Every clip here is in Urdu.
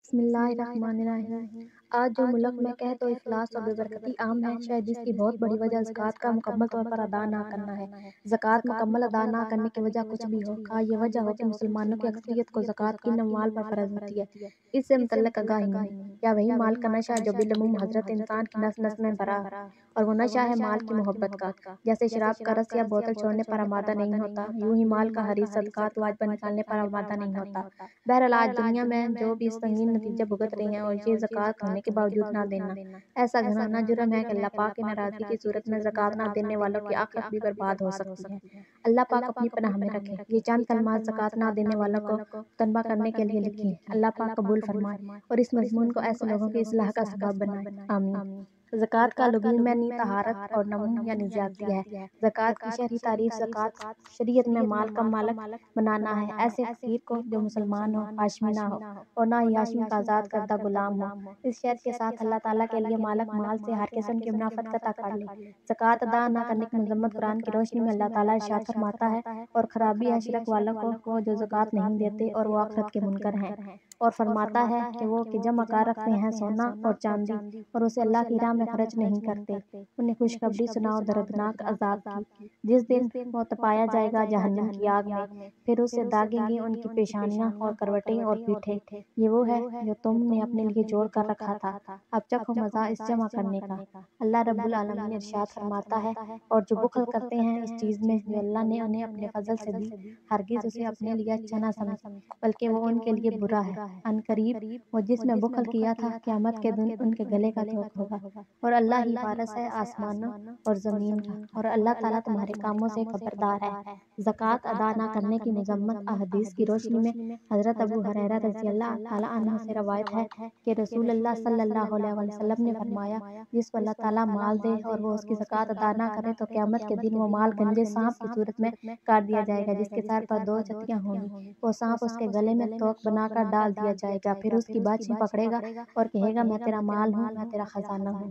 بسم اللہ الرحمن الرحیم۔ آج جو ملک میں قحط و افلاس اور بے برکتی عام ہے، شاید اس کی بہت بڑی وجہ زکوٰۃ کا مکمل طور پر ادا نہ کرنا ہے۔ زکوٰۃ مکمل ادا نہ کرنے کی وجہ کچھ بھی ہو، خواہ یہ وجہ ہو کہ مسلمانوں کی اکثریت کو زکوٰۃ کن اموال پر فرض ہوتی ہے، اس سے متعلق آگاہی نہیں، یا وہی مال کا نشہ جو بالعموم حضرت انسان کی نس نس میں بھرا ہے، اور وہ نشہ ہے مال کی محبت کا۔ جیسے شراب کا رس یا بوتل چھوڑنے پر آمادہ نہیں ہوتا، یوں ہی مال کا حریص صدقات واجبہ نکالنے پر آمادہ نہیں ہوتا۔ بہرحال آج دنیا میں جو بھی سنگین نتیجے بھگت رہی ہیں، اور یہ زکوٰۃ ہونے کے باوجود نہ دینا ایسا گھناؤنا جرم ہے کہ اللہ پاک کی ناراضگی کی صورت میں زکوٰۃ نہ دینے والوں کی آخرت بھی برباد ہو سکتی ہے۔ اللہ پاک اپنی پناہ میں رکھے۔ یہ چند کلمات زکوٰۃ نہ دینے والوں کو تنبیہ کرنے کے لیے لکھی ہیں۔ اللہ پاک قبول فرمائے اور اس مضمون کو ایسے لوگوں کی اصلاح کا سبب بنائے، آمین۔ زکوٰۃ کا لغوی معنی طہارت اور نمو یعنی زیادتی ہے۔ زکوٰۃ کی شرعی تعریف: زکوٰۃ شریعت میں مال کا مالک بنانا ہے، ایسے فقیر کو جو مسلمان ہو، ہاشمی نہ ہو اور نہ ہی ہاشمی کا آزاد کردہ غلام ہو، اس شرط کے ساتھ اللہ تعالیٰ کے لیے مالک مال سے ہر قسم کی منافعت قطع کر لے۔ زکوٰۃ ادا نہ کرنے کی مذمت قرآن کی روشنی میں اللہ تعالیٰ ارشاد فرماتا ہے، اور خرابی ہے شرک والوں کو، وہ جو زکوٰۃ نہیں دیتے اور وہ آخرت کے منکر ہیں۔ اور فرماتا ہے کہ وہ کہ جمع کر رکھتے ہیں سونا اور چاندی اور اسے اللہ کی راہ میں خرچ نہیں کرتے، انہیں خوشخبری سناؤ دردناک عذاب کی، جس دن وہ تپایا جائے گا جہنم کی آگ میں، پھر اس سے داغیں گی ان کی پیشانیاں اور کروٹیں اور پیٹھیں، یہ وہ ہے جو تم نے اپنے لیے جوڑ کر رکھا تھا، اب چکھو مزہ اس جمع کرنے کا۔ اللہ رب العالمین ارشاد فرماتا ہے، اور جو بخل کرتے ہیں اس چیز میں جو اللہ نے انہیں اپنے فضل سے دی، ہرگز اسے اپنے لیے اچھا نہ سمجھیں، بلکہ وہ ان کے لیے برا ہے۔ ان قریب وہ جس میں بخل کیا تھا، قیامت کے دن ان کے گلے کا تھوک ہوگا، اور اللہ ہی وارث ہے آسمانوں اور زمین کا، اور اللہ تعالیٰ تمہارے کاموں سے خبردار ہے۔ زکوٰۃ ادا نہ کرنے کی مذمت: احادیث کی روشنی میں حضرت ابو ہریرہ رضی اللہ تعالیٰ عنہ سے روایت ہے کہ رسول اللہ صلی اللہ علیہ وسلم نے فرمایا، جس کو اللہ تعالیٰ مال دے اور وہ اس کی زکوٰۃ ادا نہ کرے تو قیامت کے دن وہ مال گنجے سانپ کی صورت میں کاٹ دیا جائے گا، جس کے سر پر 2 چتیاں ہوں گی، وہ سانپ اس کے گلے میں توق بنا کر ڈال دیا جائے گا، پھر اس کی باچھیں پکڑے گا اور کہے گا، میں تیرا مال ہوں، میں تیرا خزانہ ہوں۔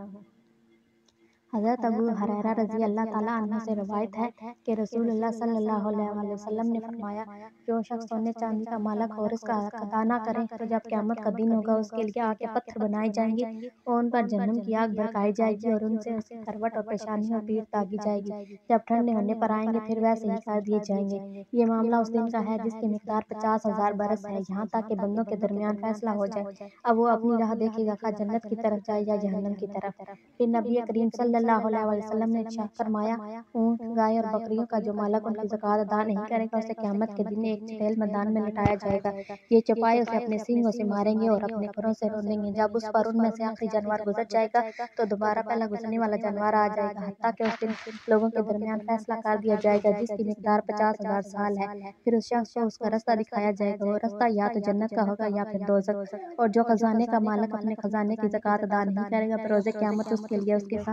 حضرت ابو ہریرہ رضی اللہ تعالیٰ عنہ سے روایت ہے کہ رسول اللہ صلی اللہ علیہ وسلم نے فرمایا، جو شخص سونے چاندی کا مالک ہو اور اس کا حق ادا نہ کرے تو جب قیامت کا دن ہوگا اس کے لیے آگ کے پتھر بنائے جائیں گے اور ان پر جہنم کی آگ بھڑکائی جائے گی اور ان سے اس کی کروٹ اور پیشانی اور پیٹھ داغی جائے گی، جب ٹھنڈے ہونے پر آئیں گے پھر ویسے ہی کر دیے جائیں گے۔ یہ معاملہ اس دن کا ہے جس کی مقدار 50,000 برس ہے، یہاں تک کہ بندوں کے درمیان فیصلہ ہو جائے، اب وہ اپنی راہ دیکھے گا، خواہ جنت کی طرف جائے یا جہنم کی طرف۔ پھر نبی کریم صلی اللہ علیہ وسلم نے ارشاد فرمایا، اونٹ، گائے اور بکریوں کا جو مالک ان کی زکوٰۃ ادا نہیں کرے گا، اسے قیامت کے دن ایک چٹیل میدان میں لٹایا جائے گا، یہ چوپائے اسے اپنے سینگوں سے ماریں گے اور اپنے کھروں سے رونیں گے، جب اس پر ان میں سے آخری جانور گزر جائے گا تو دوبارہ پہلا گزرنے والا جانور آ جائے گا، حتیٰ کہ اس دن لوگوں کے درمیان فیصلہ کر دیا جائے گا جس کی مقدار 50,000 سال ہے، پھر اس شخص کو اس کا رستہ دکھایا جائے گا، وہ رستہ یا تو جنت کا ہوگا یا پھر دوزخ، اور جو خزانے کا مالک اپنے خزانے کی زکوٰۃ ادا نہیں کرے گا، پھر روز قیامت اس کے لیے اس کے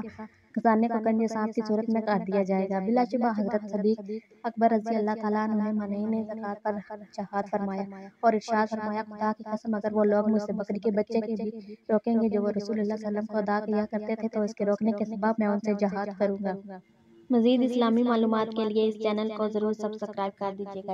خزانے کو گنجے سانپ کی صورت میں کاٹ دیا جائے گا۔ بلا شبہ حضرت صدیق اکبر رضی اللہ تعالیٰ عنہ نے مانعین زکوٰۃ پر جہاد فرمایا اور ارشاد فرمایا، خدا کی قسم اگر وہ لوگ مجھ سے بکری کے بچے کے بھی روکیں گے جو وہ رسول اللہ صلی اللہ علیہ وسلم کو ادا کیا کرتے تھے، تو اس کے روکنے کے سبب میں ان سے جہاد کروں گا۔ مزید اسلامی معلومات کے لیے اس چینل کو ضرور سبسکرائب کر دیجیے گا۔